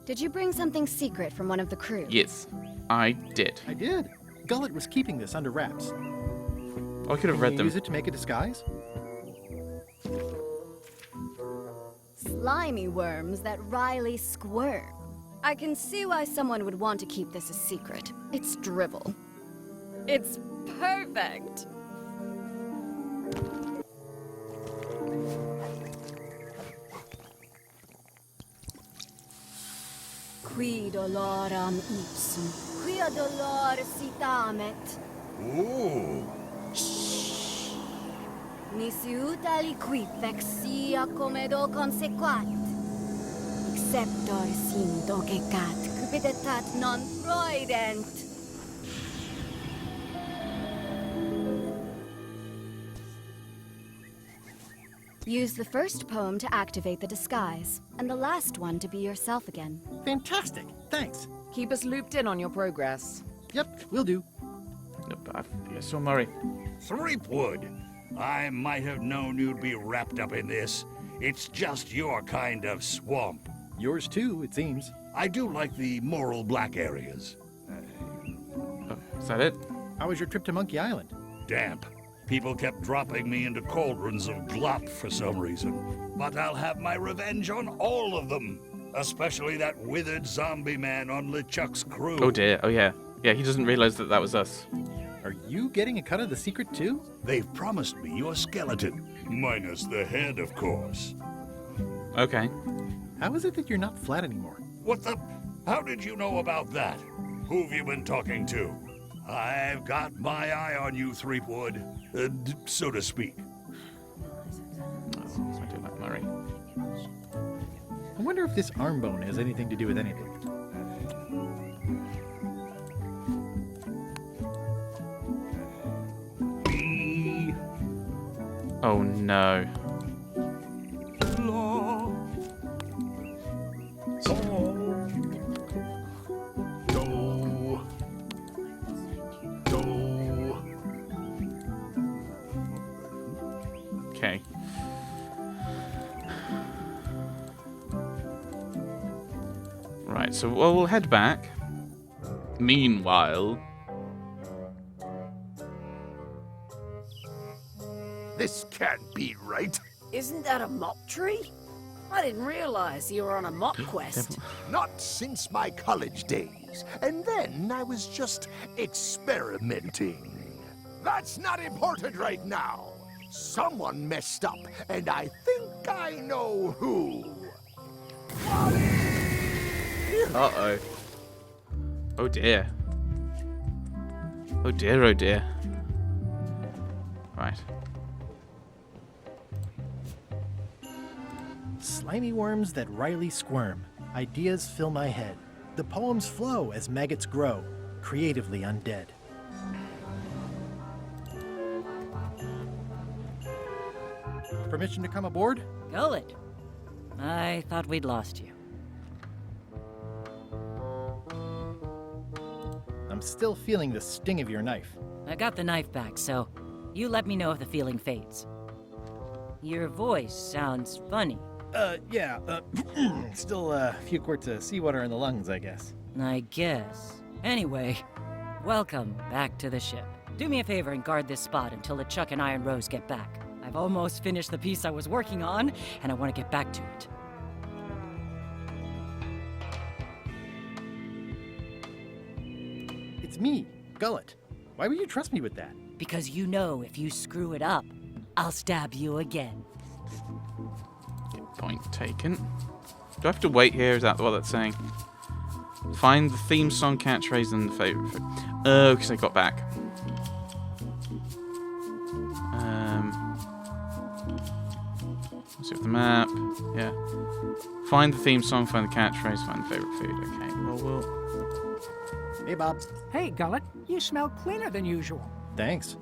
Did you bring something secret from one of the crew? Yes, I did. I did. Gullet was keeping this under wraps. I could have read them. Use it to make a disguise? Slimy worms that wryly squirm. I can see why someone would want to keep this a secret. It's dribble. It's perfect. Qui doloram ipsum, quia dolor sitamet. Ooh. Nisi ut aliquid vexia comedo consequat. Exceptor sin dogecat cupiditat non proident. Use the first poem to activate the disguise, and the last one to be yourself again. Fantastic. Thanks. Keep us looped in on your progress. Yep, will do. Yes, so Murray. Threepwood, I might have known you'd be wrapped up in this. It's just your kind of swamp. Yours too, it seems. I do like the moral black areas. Oh, is that it? How was your trip to Monkey Island? Damp. People kept dropping me into cauldrons of glop for some reason. But I'll have my revenge on all of them. Especially that withered zombie man on LeChuck's crew. Oh dear, oh yeah. Yeah, he doesn't realize that was us. Are you getting a cut of the secret too? They've promised me your skeleton. Minus the head, of course. Okay. How is it that you're not flat anymore? What the? How did you know about that? Who've you been talking to? I've got my eye on you, Threepwood, so to speak. Oh, I do like Murray. I wonder if this arm bone has anything to do with anything. Oh no. Okay. Right, so we'll head back. Meanwhile... This can't be right. Isn't that a mop tree? I didn't realize you were on a mop quest. Not since my college days. And then I was just experimenting. That's not important right now. Someone messed up, and I think I know who. Uh-oh. Oh dear. Oh dear, oh dear. Right. Slimy worms that wryly squirm. Ideas fill my head. The poems flow as maggots grow, creatively undead. Permission to come aboard? Gullet, I thought we'd lost you. I'm still feeling the sting of your knife. I got the knife back, so you let me know if the feeling fades. Your voice sounds funny. Yeah, still a few quarts of seawater in the lungs, I guess. I guess. Anyway, welcome back to the ship. Do me a favor and guard this spot until LeChuck and Iron Rose get back. I've almost finished the piece I was working on, and I want to get back to it. It's me, Gullet. Why would you trust me with that? Because you know if you screw it up, I'll stab you again. Point taken. Do I have to wait here? Is that what that's saying? Find the theme song catchphrase and the favorite food. Oh, because I got back. Let's see if the map. Yeah. Find the theme song, find the catchphrase, find the favorite food. Okay. Well, we'll. Hey, Bob. Hey, Gullet, you smell cleaner than usual. Thanks.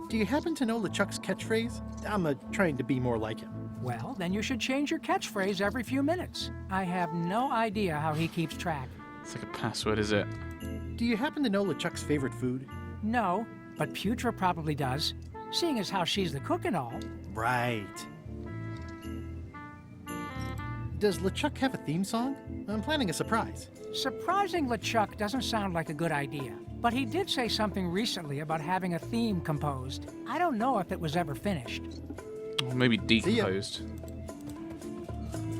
Do you happen to know LeChuck's catchphrase? I'm trying to be more like him. Well, then you should change your catchphrase every few minutes. I have no idea how he keeps track. It's like a password, is it? Do you happen to know LeChuck's favorite food? No, but Putra probably does, seeing as how she's the cook and all. Right. Does LeChuck have a theme song? I'm planning a surprise. Surprising LeChuck doesn't sound like a good idea, but he did say something recently about having a theme composed. I don't know if it was ever finished. Or maybe decomposed.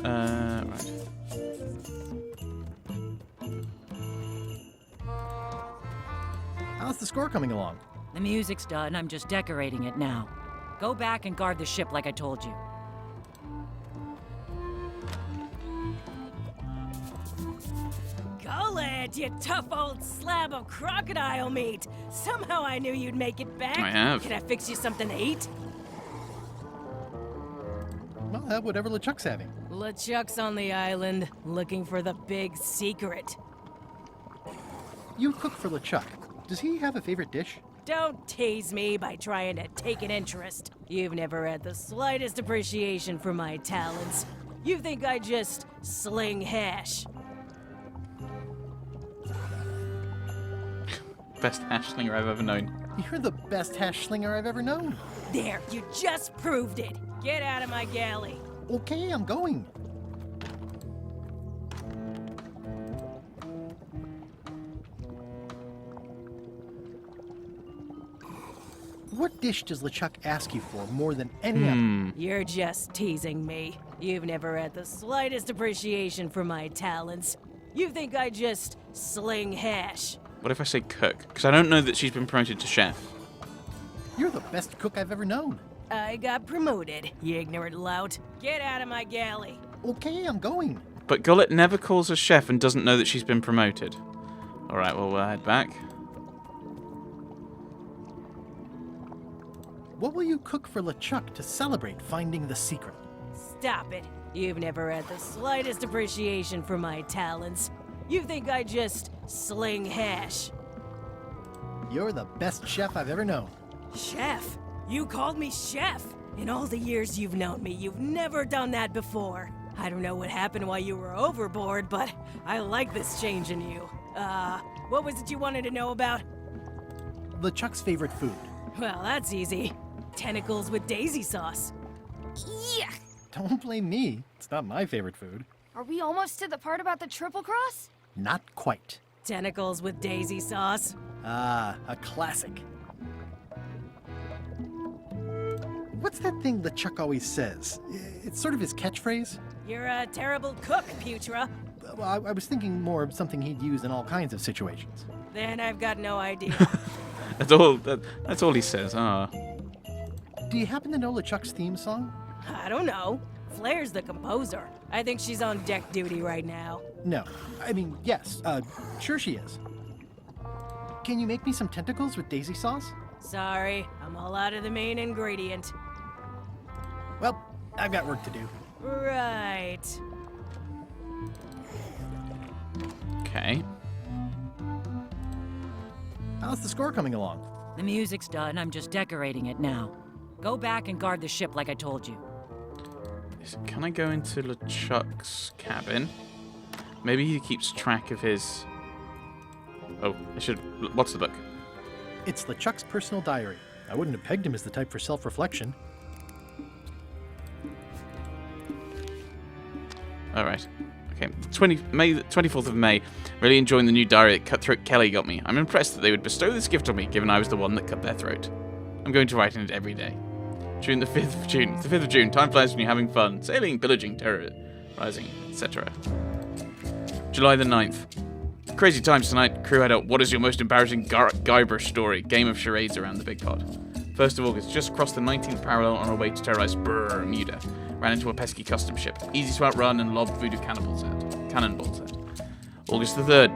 Right. How's the score coming along? The music's done, I'm just decorating it now. Go back and guard the ship like I told you. Go, lad, you tough old slab of crocodile meat. Somehow I knew you'd make it back. I have. Can I fix you something to eat? Well, have whatever LeChuck's having. LeChuck's on the island, looking for the big secret. You cook for LeChuck. Does he have a favorite dish? Don't tease me by trying to take an interest. You've never had the slightest appreciation for my talents. You think I just sling hash. Best hash slinger I've ever known. You're the best hash slinger I've ever known. There, you just proved it. Get out of my galley. Okay, I'm going. What dish does LeChuck ask you for more than any other? You're just teasing me. You've never had the slightest appreciation for my talents. You think I just sling hash. What if I say cook? Because I don't know that she's been promoted to chef. You're the best cook I've ever known. I got promoted, you ignorant lout. Get out of my galley. Okay, I'm going. But Gullet never calls her chef and doesn't know that she's been promoted. Alright, well, we'll head back. What will you cook for LeChuck to celebrate finding the secret? Stop it. You've never had the slightest appreciation for my talents. You think I just sling hash. You're the best chef I've ever known. Chef? You called me chef? In all the years you've known me, you've never done that before. I don't know what happened while you were overboard, but I like this change in you. What was it you wanted to know about? LeChuck's favorite food. Well, that's easy. Tentacles with daisy sauce. Yeah. Don't blame me. It's not my favorite food. Are we almost to the part about the triple cross? Not quite. Tentacles with daisy sauce. Ah, a classic. What's that thing LeChuck always says? It's sort of his catchphrase. You're a terrible cook, Putra. Well, I was thinking more of something he'd use in all kinds of situations. Then I've got no idea. That's all he says. Ah. Do you happen to know LeChuck's theme song? I don't know. Flair's the composer. I think she's on deck duty right now. No. I mean, yes. Sure she is. Can you make me some tentacles with daisy sauce? Sorry, I'm all out of the main ingredient. Well, I've got work to do. Right. Okay. How's the score coming along? The music's done, I'm just decorating it now. Go back and guard the ship like I told you. Can I go into LeChuck's cabin? Maybe he keeps track of his... Oh, I should... What's the book? It's LeChuck's personal diary. I wouldn't have pegged him as the type for self-reflection. Alright. Okay, May, the 24th of May. Really enjoying the new diary that Cutthroat Kelly got me. I'm impressed that they would bestow this gift on me, given I was the one that cut their throat. I'm going to write in it every day. June the 5th of June. It's the 5th of June. Time flies when you're having fun. Sailing, pillaging, terrorizing, etc. July the 9th. Crazy times tonight. Crew had a what is your most embarrassing Guybrush story? Game of charades around the big pot. 1st of August. Just crossed the 19th parallel on our way to terrorize Bermuda. Ran into a pesky custom ship. Easy to outrun and lobbed voodoo cannonballs at. August the 3rd.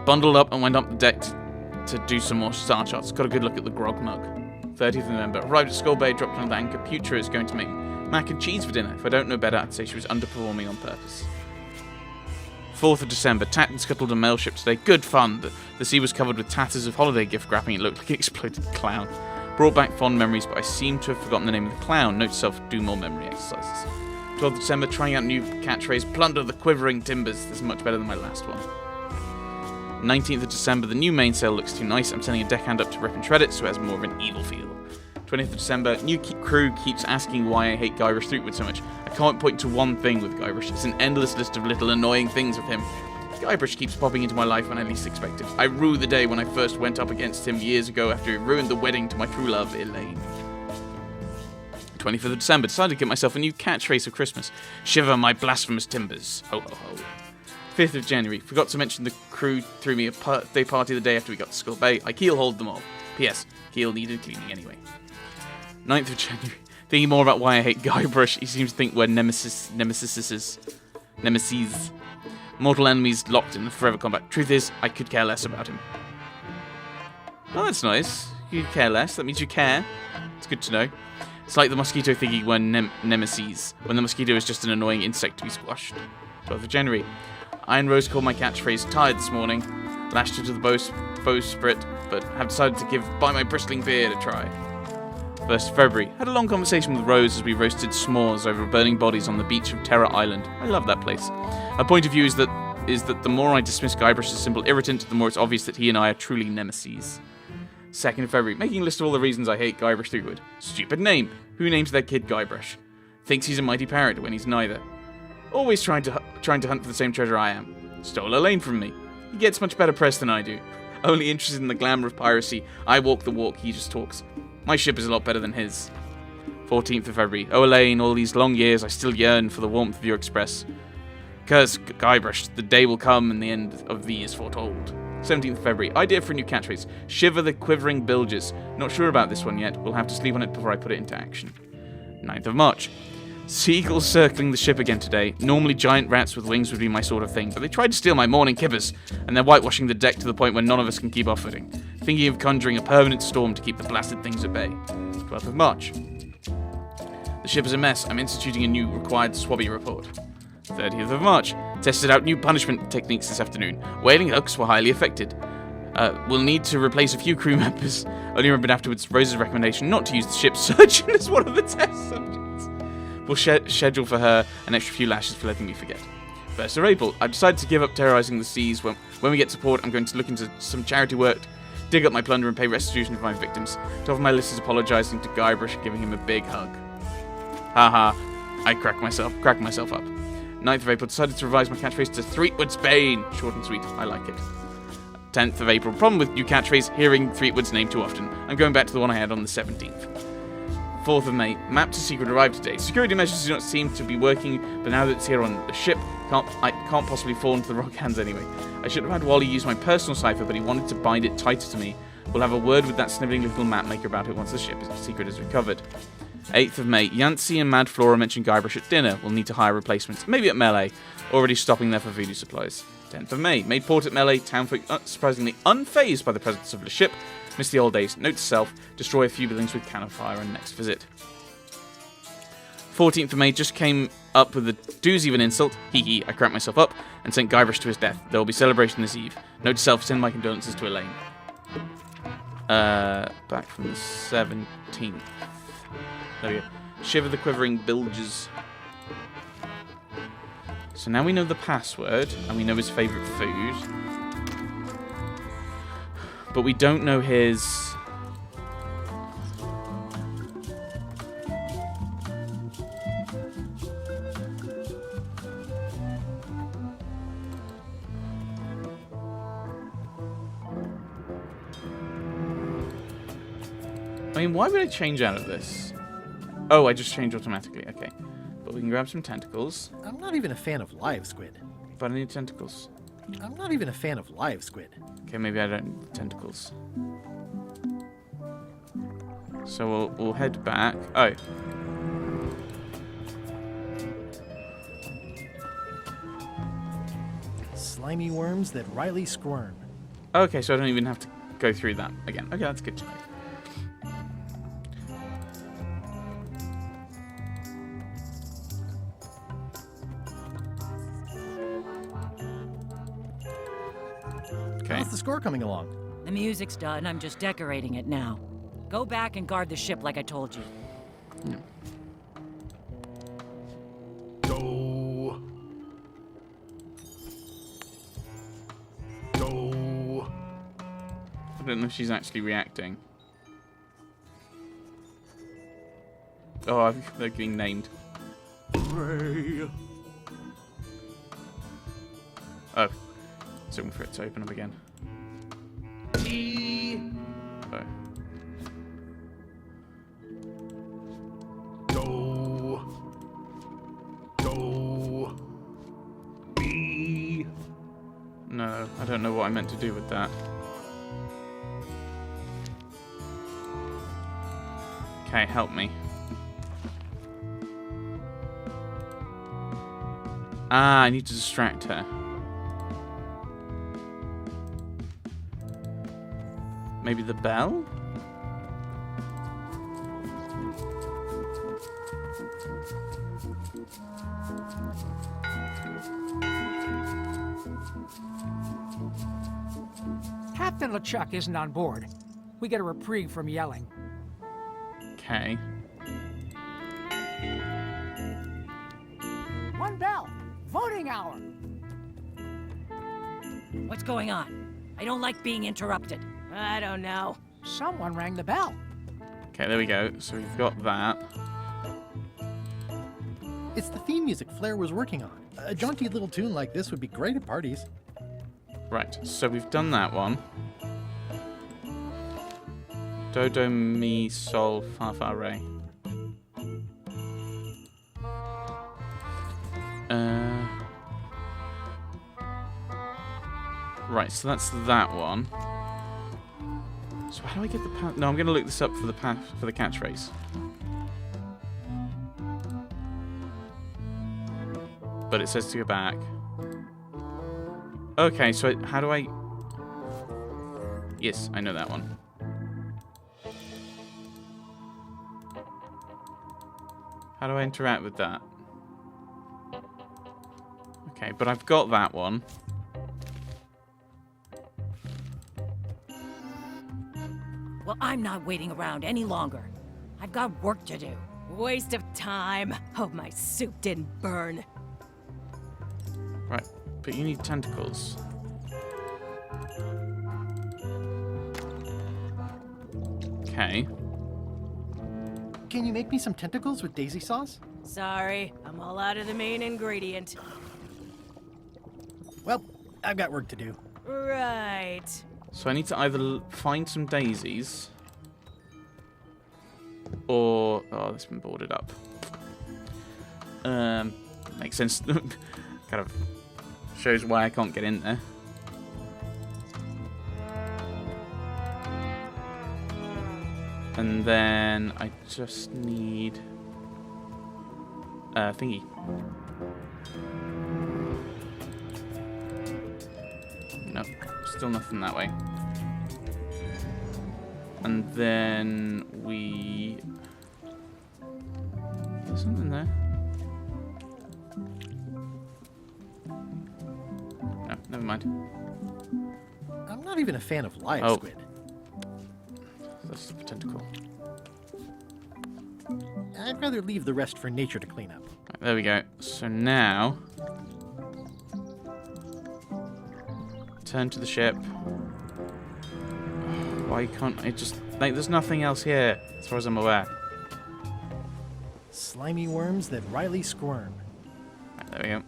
Bundled up and went up the deck to do some more star charts. Got a good look at the grog mug. 30th of November. Arrived at Skull Bay, dropped another anchor. Putra is going to make mac and cheese for dinner. If I don't know better, I'd say she was underperforming on purpose. 4th of December. Tacked and scuttled a mail ship today. Good fun. The sea was covered with tatters of holiday gift wrapping. It looked like an exploded clown. Brought back fond memories, but I seem to have forgotten the name of the clown. Note to self, do more memory exercises. 12th of December. Trying out new catchphrase. Plunder the quivering timbers. This is much better than my last one. 19th of December, the new mainsail looks too nice. I'm sending a deckhand up to rip and shred it so it has more of an evil feel. 20th of December. New crew keeps asking why I hate Guybrush Threepwood so much. I can't point to one thing with Guybrush. It's an endless list of little annoying things with him. Guybrush keeps popping into my life when I least expect it. I rue the day when I first went up against him years ago after he ruined the wedding to my true love, Elaine. 25th of December. Decided to get myself a new catchphrase for Christmas. Shiver my blasphemous timbers. Ho ho ho. 5th of January. Forgot to mention the crew threw me a birthday party the day after we got to Skull Bay. I keel-hauled them all. P.S. Keel needed cleaning anyway. 9th of January. Thinking more about why I hate Guybrush. He seems to think we're nemesis. Mortal enemies locked in forever combat. Truth is, I could care less about him. Oh, that's nice. You care less. That means you care. It's good to know. It's like the mosquito thinking we're nemesis, when the mosquito is just an annoying insect to be squashed. 12th of January. Iron Rose called my catchphrase tired this morning. Lashed her to the bowsprit, but have decided to give By My Bristling Beard a try. 1st of February. Had a long conversation with Rose as we roasted s'mores over burning bodies on the beach of Terror Island. I love that place. Her point of view is that the more I dismiss Guybrush as a simple irritant, the more it's obvious that he and I are truly nemesis. 2nd of February. Making a list of all the reasons I hate Guybrush Threepwood. Stupid name. Who names their kid Guybrush? Thinks he's a mighty parrot when he's neither. Always trying to hunt for the same treasure I am. Stole Elaine from me. He gets much better press than I do. Only interested in the glamour of piracy. I walk the walk, he just talks. My ship is a lot better than his. 14th of February. Oh, Elaine, all these long years I still yearn for the warmth of your express. Curse Guybrush, the day will come and the end of thee is foretold. 17th of February. Idea for a new catchphrase. Shiver the quivering bilges. Not sure about this one yet. We'll have to sleep on it before I put it into action. 9th of March. Seagulls circling the ship again today. Normally giant rats with wings would be my sort of thing, but they tried to steal my morning kippers, and they're whitewashing the deck to the point where none of us can keep our footing. Thinking of conjuring a permanent storm to keep the blasted things at bay. 12th of March. The ship is a mess. I'm instituting a new required swabby report. 30th of March. Tested out new punishment techniques this afternoon. Whaling hooks were highly affected. We'll need to replace a few crew members. Only remembered afterwards Rose's recommendation not to use the ship's surgeon as one of the test subjects. We'll schedule for her an extra few lashes for letting me forget. 1st of April. I've decided to give up terrorizing the seas. When we get support, I'm going to look into some charity work, dig up my plunder and pay restitution for my victims. Top of my list is apologizing to Guybrush and giving him a big hug. Haha. I crack myself up. 9th of April. Decided to revise my catchphrase to Threepwood's Bane. Short and sweet. I like it. 10th of April. Problem with new catchphrase, hearing Threepwood's name too often. I'm going back to the one I had on the 17th. 4th of May. Map to Secret arrived today. Security measures do not seem to be working, but now that it's here on the ship, I can't possibly fall into the wrong hands anyway. I should have had Wally use my personal cipher, but he wanted to bind it tighter to me. We'll have a word with that snivelling little map maker about it once the ship's secret is recovered. 8th of May. Yancey and Mad Flora mentioned Guybrush at dinner. We'll need to hire replacements. Maybe at Melee. Already stopping there for voodoo supplies. 10th of May. Made port at Melee. Townfolk surprisingly unfazed by the presence of the ship. Miss the old days. Note to self. Destroy a few buildings with cannon fire on next visit. 14th of May. Just came up with a doozy of an insult. Hee hee. I cracked myself up and sent Guybrush to his death. There will be celebration this eve. Note to self. Send my condolences to Elaine. Back from the 17th. There we go. Shiver the quivering bilges. So now we know the password, and we know his favourite food. But we don't know his... I mean, why would I change out of this? Oh, I just changed automatically. Okay. But we can grab some tentacles. I'm not even a fan of live squid. But I need tentacles. I'm not even a fan of live squid. Okay, maybe I don't need tentacles. So we'll head back. Oh. Slimy worms that Riley squirm. Okay, so I don't even have to go through that again. Okay, that's good to know. How's the score coming along? The music's done. I'm just decorating it now. Go back and guard the ship like I told you. Yeah. Go. I don't know if she's actually reacting. Oh, they're being named. Ray. Oh. Waiting for it to open up again. E. Oh. Do. B. No, I don't know what I meant to do with that. Okay, help me. Ah, I need to distract her. Maybe the bell? Captain LeChuck isn't on board. We get a reprieve from yelling. Okay. One bell! Voting hour! What's going on? I don't like being interrupted. I don't know. Someone rang the bell. Okay, there we go. So we've got that. It's the theme music Flair was working on. A jaunty little tune like this would be great at parties. Right, so we've done that one. Do, do, mi, sol, fa, fa, re. Right, so that's that one. So how do I get the path? No, I'm going to look this up for the path for the catchphrase. But it says to go back. Okay, so how do I... Yes, I know that one. How do I interact with that? Okay, but I've got that one. Well, I'm not waiting around any longer. I've got work to do. Waste of time. Hope my soup didn't burn. Right, but you need tentacles. Okay. Can you make me some tentacles with daisy sauce? Sorry, I'm all out of the main ingredient. Well, I've got work to do. Right. So I need to either find some daisies or... Oh, that's been boarded up. Makes sense. Kind of shows why I can't get in there. And then I just need thingy. Nope, still nothing that way. And then we... There's something there. No, never mind. I'm not even a fan of live Oh. squid. That's the tentacle. I'd rather leave the rest for nature to clean up. Right, there we go. So now... Turn to the ship. Why can't I just... Like, there's nothing else here, as far as I'm aware. Slimy worms that Riley squirm. Right, there we go.